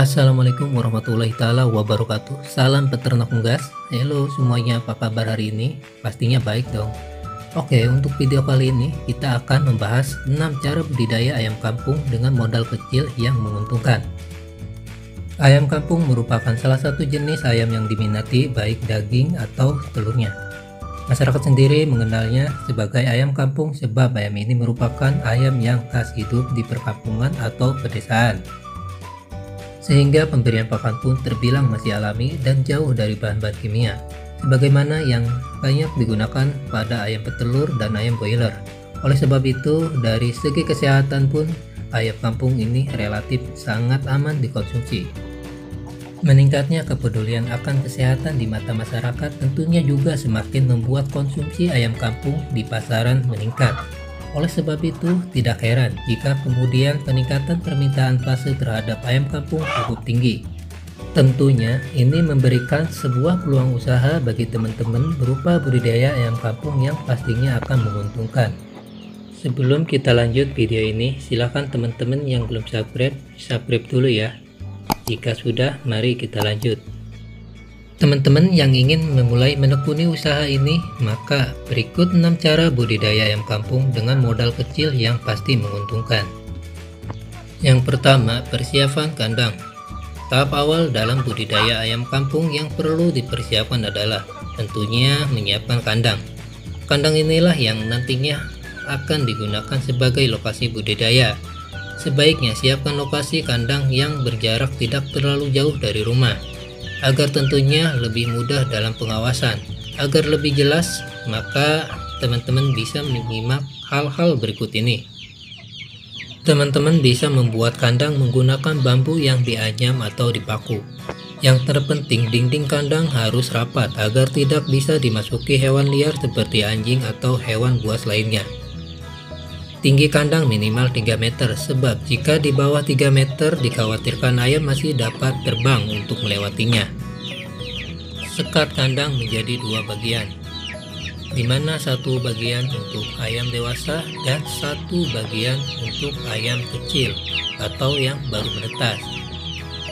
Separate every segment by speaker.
Speaker 1: Assalamualaikum warahmatullahi taala wabarakatuh. Salam peternak unggas. Halo semuanya, apa kabar hari ini? Pastinya baik dong. Oke, untuk video kali ini kita akan membahas 6 cara budidaya ayam kampung dengan modal kecil yang menguntungkan. Ayam kampung merupakan salah satu jenis ayam yang diminati baik daging atau telurnya. Masyarakat sendiri mengenalnya sebagai ayam kampung sebab ayam ini merupakan ayam yang khas hidup di perkampungan atau pedesaan. Sehingga pemberian pakan pun terbilang masih alami dan jauh dari bahan-bahan kimia, sebagaimana yang banyak digunakan pada ayam petelur dan ayam broiler. Oleh sebab itu, dari segi kesehatan pun ayam kampung ini relatif sangat aman dikonsumsi. Meningkatnya kepedulian akan kesehatan di mata masyarakat tentunya juga semakin membuat konsumsi ayam kampung di pasaran meningkat. Oleh sebab itu, tidak heran jika kemudian peningkatan permintaan fase terhadap ayam kampung cukup tinggi. Tentunya, ini memberikan sebuah peluang usaha bagi teman-teman berupa budidaya ayam kampung yang pastinya akan menguntungkan. Sebelum kita lanjut video ini, silahkan teman-teman yang belum subscribe dulu ya. Jika sudah, mari kita lanjut. Teman-teman yang ingin memulai menekuni usaha ini, maka berikut 6 cara budidaya ayam kampung dengan modal kecil yang pasti menguntungkan. Yang pertama, persiapan kandang. Tahap awal dalam budidaya ayam kampung yang perlu dipersiapkan adalah tentunya menyiapkan kandang. Kandang inilah yang nantinya akan digunakan sebagai lokasi budidaya. Sebaiknya siapkan lokasi kandang yang berjarak tidak terlalu jauh dari rumah, agar tentunya lebih mudah dalam pengawasan. Agar lebih jelas, maka teman-teman bisa menyimak hal-hal berikut ini. Teman-teman bisa membuat kandang menggunakan bambu yang dianyam atau dipaku. Yang terpenting, dinding kandang harus rapat agar tidak bisa dimasuki hewan liar seperti anjing atau hewan buas lainnya. Tinggi kandang minimal 3 meter, sebab jika di bawah 3 meter dikhawatirkan ayam masih dapat terbang untuk melewatinya. Sekat kandang menjadi 2 bagian, di mana satu bagian untuk ayam dewasa dan satu bagian untuk ayam kecil atau yang baru menetas.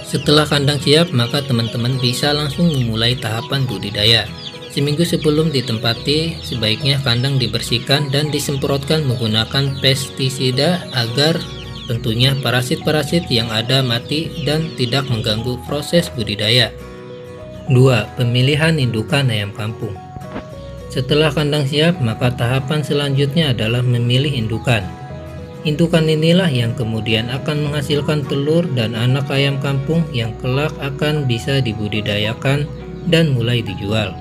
Speaker 1: Setelah kandang siap, maka teman-teman bisa langsung memulai tahapan budidaya. Seminggu sebelum ditempati, sebaiknya kandang dibersihkan dan disemprotkan menggunakan pestisida agar tentunya parasit-parasit yang ada mati dan tidak mengganggu proses budidaya. 2. Pemilihan indukan ayam kampung. Setelah kandang siap, maka tahapan selanjutnya adalah memilih indukan. Indukan inilah yang kemudian akan menghasilkan telur dan anak ayam kampung yang kelak akan bisa dibudidayakan dan mulai dijual.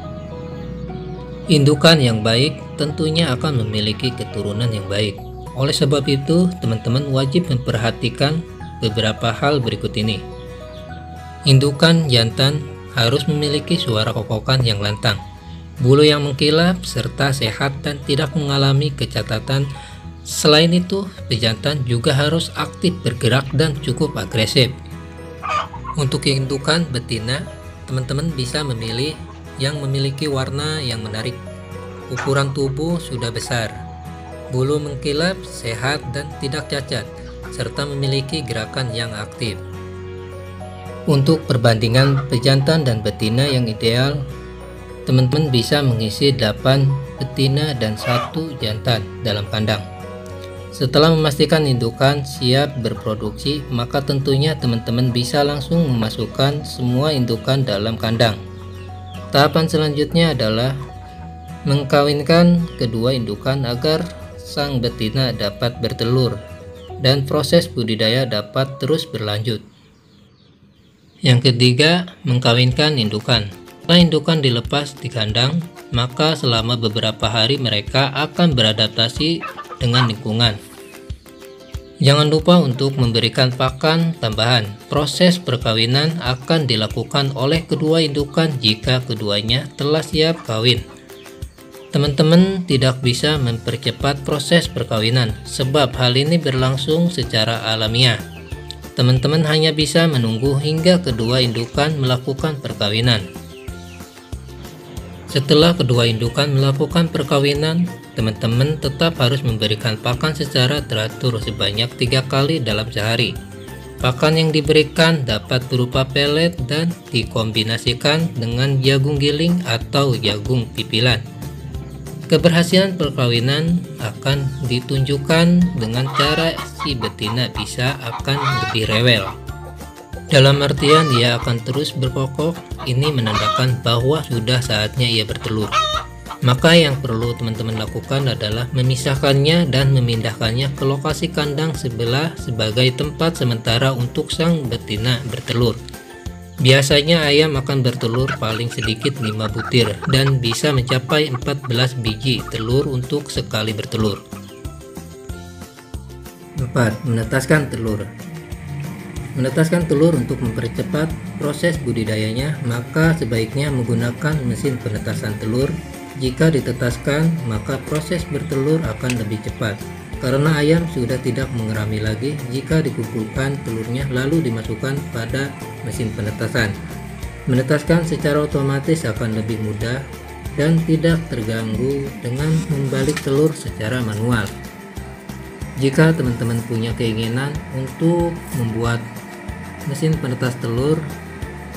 Speaker 1: Indukan yang baik tentunya akan memiliki keturunan yang baik. Oleh sebab itu, teman-teman wajib memperhatikan beberapa hal berikut ini. Indukan jantan harus memiliki suara kokokan yang lantang, bulu yang mengkilap, serta sehat dan tidak mengalami kecacatan. Selain itu, pejantan juga harus aktif bergerak dan cukup agresif. Untuk indukan betina, teman-teman bisa memilih yang memiliki warna yang menarik, ukuran tubuh sudah besar, bulu mengkilap, sehat dan tidak cacat, serta memiliki gerakan yang aktif. Untuk perbandingan pejantan dan betina yang ideal, teman-teman bisa mengisi 8 betina dan 1 jantan dalam kandang. Setelah memastikan indukan siap berproduksi, maka tentunya teman-teman bisa langsung memasukkan semua indukan dalam kandang. Tahapan selanjutnya adalah mengkawinkan kedua indukan agar sang betina dapat bertelur dan proses budidaya dapat terus berlanjut. Yang ketiga, mengkawinkan indukan. Setelah indukan dilepas di kandang, maka selama beberapa hari mereka akan beradaptasi dengan lingkungan. Jangan lupa untuk memberikan pakan tambahan. Proses perkawinan akan dilakukan oleh kedua indukan jika keduanya telah siap kawin. Teman-teman tidak bisa mempercepat proses perkawinan, sebab hal ini berlangsung secara alamiah. Teman-teman hanya bisa menunggu hingga kedua indukan melakukan perkawinan. Setelah kedua indukan melakukan perkawinan, teman-teman tetap harus memberikan pakan secara teratur sebanyak 3 kali dalam sehari. Pakan yang diberikan dapat berupa pelet dan dikombinasikan dengan jagung giling atau jagung pipilan. Keberhasilan perkawinan akan ditunjukkan dengan cara si betina bisa akan lebih rewel. Dalam artian ia akan terus berkokok, ini menandakan bahwa sudah saatnya ia bertelur. Maka yang perlu teman-teman lakukan adalah memisahkannya dan memindahkannya ke lokasi kandang sebelah sebagai tempat sementara untuk sang betina bertelur. Biasanya ayam akan bertelur paling sedikit 5 butir dan bisa mencapai 14 biji telur untuk sekali bertelur. 4. Menetaskan telur. Menetaskan telur untuk mempercepat proses budidayanya, maka sebaiknya menggunakan mesin penetasan telur. Jika ditetaskan, maka proses bertelur akan lebih cepat, karena ayam sudah tidak mengerami lagi jika dikumpulkan telurnya lalu dimasukkan pada mesin penetasan. Menetaskan secara otomatis akan lebih mudah dan tidak terganggu dengan membalik telur secara manual. Jika teman-teman punya keinginan untuk membuat mesin penetas telur,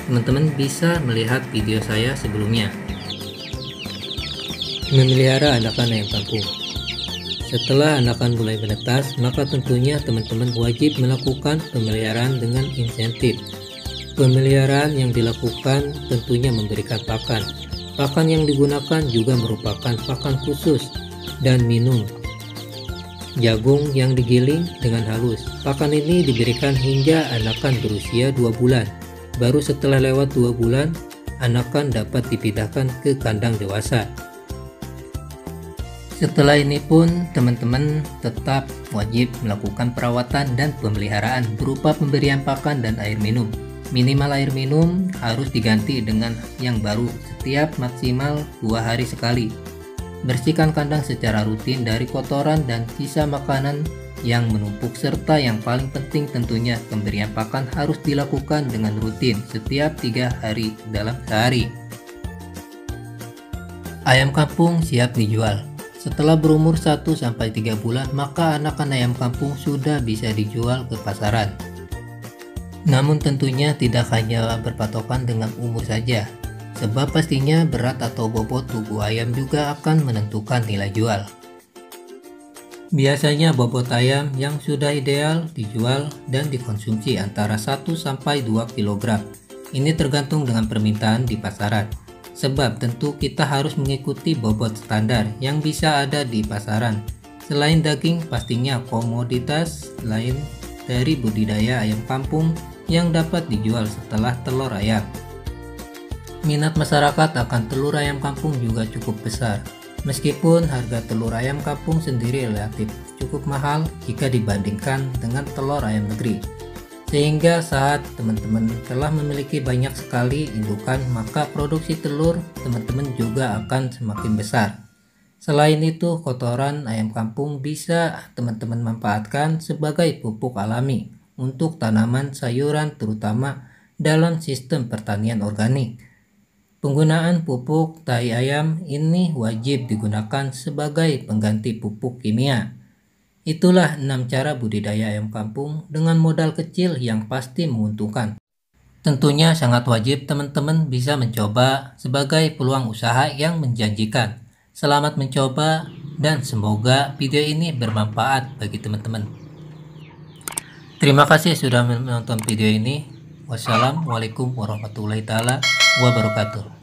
Speaker 1: teman-teman bisa melihat video saya sebelumnya. Memelihara anakan ayam kampung. Setelah anakan mulai menetas, maka tentunya teman-teman wajib melakukan pemeliharaan dengan insentif. Pemeliharaan yang dilakukan tentunya memberikan pakan. Pakan yang digunakan juga merupakan pakan khusus dan minum. Jagung yang digiling dengan halus. Pakan ini diberikan hingga anakan berusia 2 bulan. Baru setelah lewat 2 bulan, anakan dapat dipindahkan ke kandang dewasa. Setelah ini pun teman-teman tetap wajib melakukan perawatan dan pemeliharaan berupa pemberian pakan dan air minum. Minimal air minum harus diganti dengan yang baru setiap maksimal 2 hari sekali. Bersihkan kandang secara rutin dari kotoran dan sisa makanan yang menumpuk, serta yang paling penting tentunya pemberian pakan harus dilakukan dengan rutin setiap 3 hari dalam sehari. Ayam kampung siap dijual. Setelah berumur 1-3 bulan, maka anakan ayam kampung sudah bisa dijual ke pasaran. Namun tentunya tidak hanya berpatokan dengan umur saja, sebab pastinya berat atau bobot tubuh ayam juga akan menentukan nilai jual. Biasanya bobot ayam yang sudah ideal dijual dan dikonsumsi antara 1-2 kg. Ini tergantung dengan permintaan di pasaran. Sebab tentu kita harus mengikuti bobot standar yang bisa ada di pasaran. Selain daging, pastinya komoditas lain dari budidaya ayam kampung yang dapat dijual setelah telur ayam. Minat masyarakat akan telur ayam kampung juga cukup besar. Meskipun harga telur ayam kampung sendiri relatif cukup mahal jika dibandingkan dengan telur ayam negeri. Sehingga saat teman-teman telah memiliki banyak sekali indukan, maka produksi telur teman-teman juga akan semakin besar. Selain itu, kotoran ayam kampung bisa teman-teman manfaatkan sebagai pupuk alami untuk tanaman sayuran, terutama dalam sistem pertanian organik. Penggunaan pupuk tai ayam ini wajib digunakan sebagai pengganti pupuk kimia. Itulah 6 cara budidaya ayam kampung dengan modal kecil yang pasti menguntungkan. Tentunya sangat wajib teman-teman bisa mencoba sebagai peluang usaha yang menjanjikan. Selamat mencoba dan semoga video ini bermanfaat bagi teman-teman. Terima kasih sudah menonton video ini. Wassalamualaikum warahmatullahi wabarakatuh.